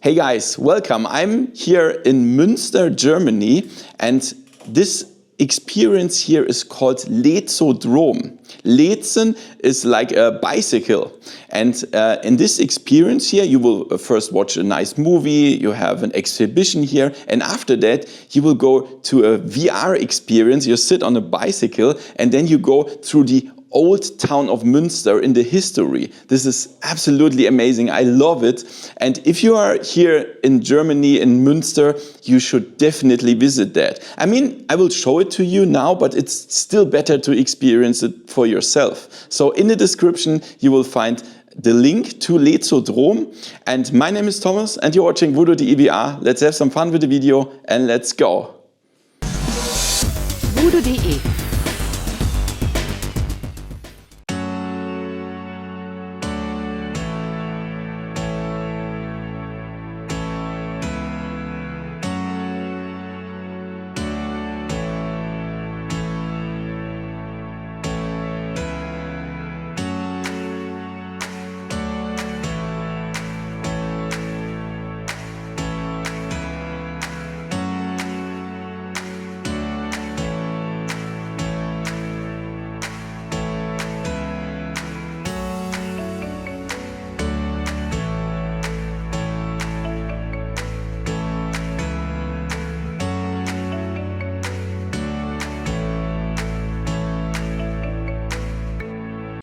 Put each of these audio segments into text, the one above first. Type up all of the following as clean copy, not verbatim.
Hey guys, welcome. I'm here in Münster, Germany, and this experience here is called Leezodrom. Leezen is like a bicycle, and in this experience here you will first watch a nice movie, you have an exhibition here, and after that you will go to a VR experience. You sit on a bicycle and then you go through the old town of Münster in the history. This is absolutely amazing. I love it. And if you are here in Germany, in Münster, you should definitely visit that. I mean, I will show it to you now, but it's still better to experience it for yourself. So in the description, you will find the link to Leezodrom. And my name is Thomas and you're watching WWII. Let's have some fun with the video and let's go. WWII.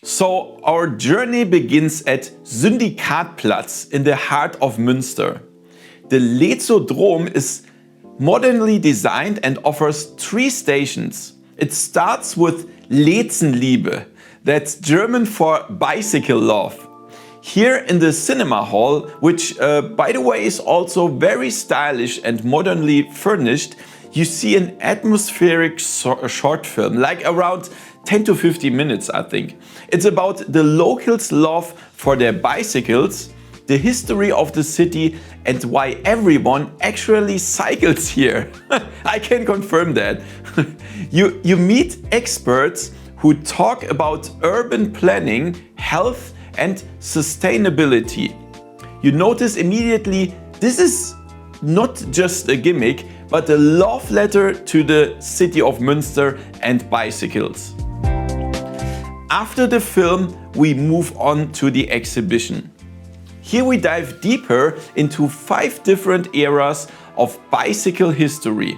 So our journey begins at Syndikatplatz in the heart of Münster. The Leezodrom is modernly designed and offers 3 stations. It starts with Leezenliebe, that's German for bicycle love. Here in the cinema hall, which by the way is also very stylish and modernly furnished, you see an atmospheric short film, like around 10 to 15 minutes, I think. It's about the locals' love for their bicycles, the history of the city, and why everyone actually cycles here. I can confirm that. You meet experts who talk about urban planning, health, and sustainability. You notice immediately this is not just a gimmick, but a love letter to the city of Münster and bicycles. After the film, we move on to the exhibition. Here we dive deeper into 5 different eras of bicycle history.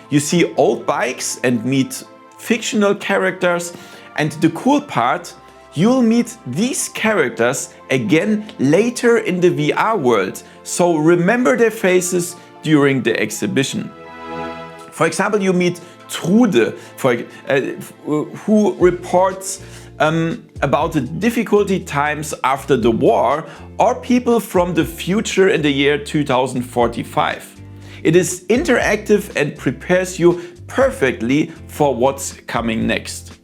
You see old bikes and meet fictional characters, and the cool part, you'll meet these characters again later in the VR world, so remember their faces during the exhibition. For example, you meet Trude, who reports about the difficulty times after the war, or people from the future in the year 2045. It is interactive and prepares you perfectly for what's coming next.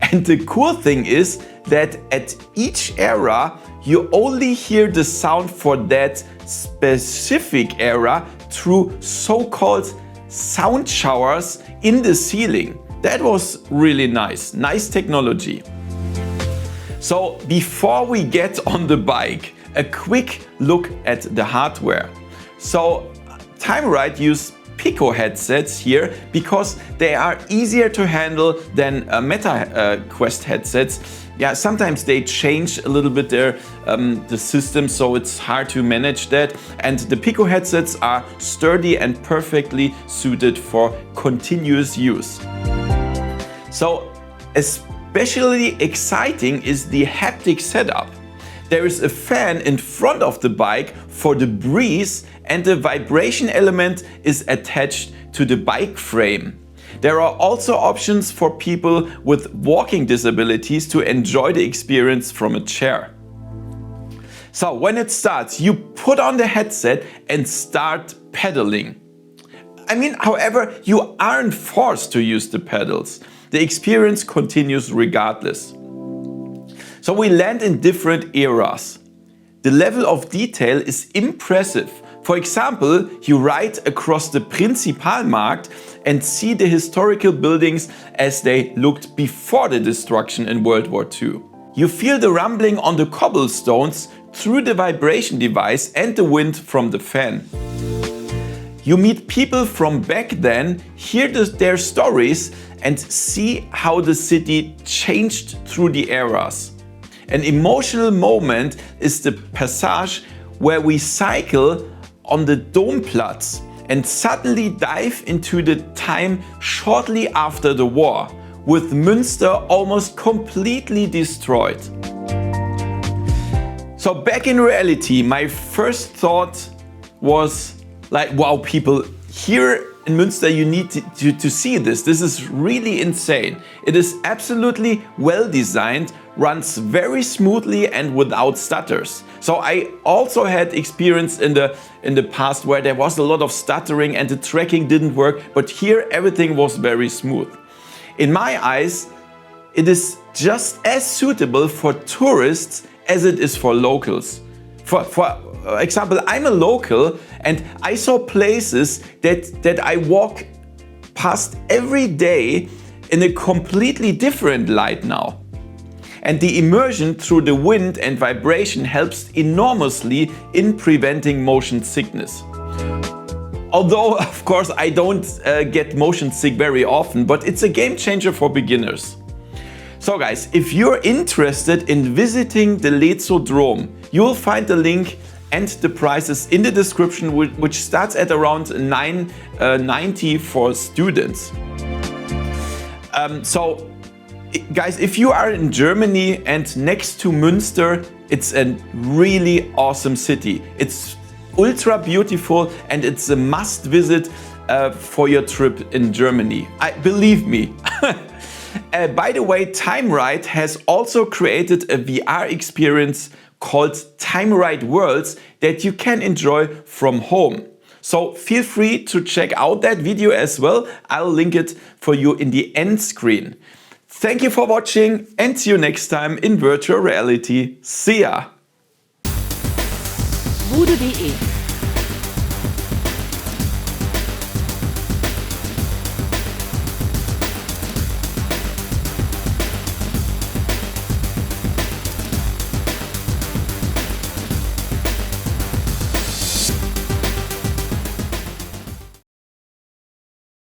And the cool thing is that at each era, you only hear the sound for that specific era through so-called sound showers in the ceiling. That was really nice technology. So before we get on the bike, a quick look at the hardware. So TimeRide use Pico headsets here because they are easier to handle than Meta Quest headsets. Yeah, sometimes they change a little bit the system, so it's hard to manage that. And the Pico headsets are sturdy and perfectly suited for continuous use. So especially exciting is the haptic setup. There is a fan in front of the bike for the breeze, and the vibration element is attached to the bike frame. There are also options for people with walking disabilities to enjoy the experience from a chair. So when it starts, you put on the headset and start pedaling. I mean, however, you aren't forced to use the pedals. The experience continues regardless. So we land in different eras. The level of detail is impressive. For example, you ride across the Prinzipalmarkt and see the historical buildings as they looked before the destruction in World War II. You feel the rumbling on the cobblestones through the vibration device and the wind from the fan. You meet people from back then, hear their stories, and see how the city changed through the eras. An emotional moment is the passage where we cycle on the Domplatz and suddenly dive into the time shortly after the war, with Münster almost completely destroyed. So back in reality, my first thought was like, wow, people, here in Münster you need to see this. This is really insane. It is absolutely well designed, runs very smoothly and without stutters. So I also had experience in the past where there was a lot of stuttering and the tracking didn't work, but here everything was very smooth. In my eyes, it is just as suitable for tourists as it is for locals. For example, I'm a local and I saw places that I walk past every day in a completely different light now. And the immersion through the wind and vibration helps enormously in preventing motion sickness. Although, of course, I don't get motion sick very often, but it's a game changer for beginners. So guys, if you're interested in visiting the Leezodrom, you will find the link and the prices in the description, which starts at around $9.90 for students. So guys, if you are in Germany and next to Münster, it's a really awesome city. It's ultra beautiful and it's a must visit for your trip in Germany. Believe me. By the way, TimeRide has also created a VR experience called TimeRide Worlds that you can enjoy from home. So feel free to check out that video as well. I'll link it for you in the end screen. Thank you for watching and see you next time in virtual reality. See ya! WWII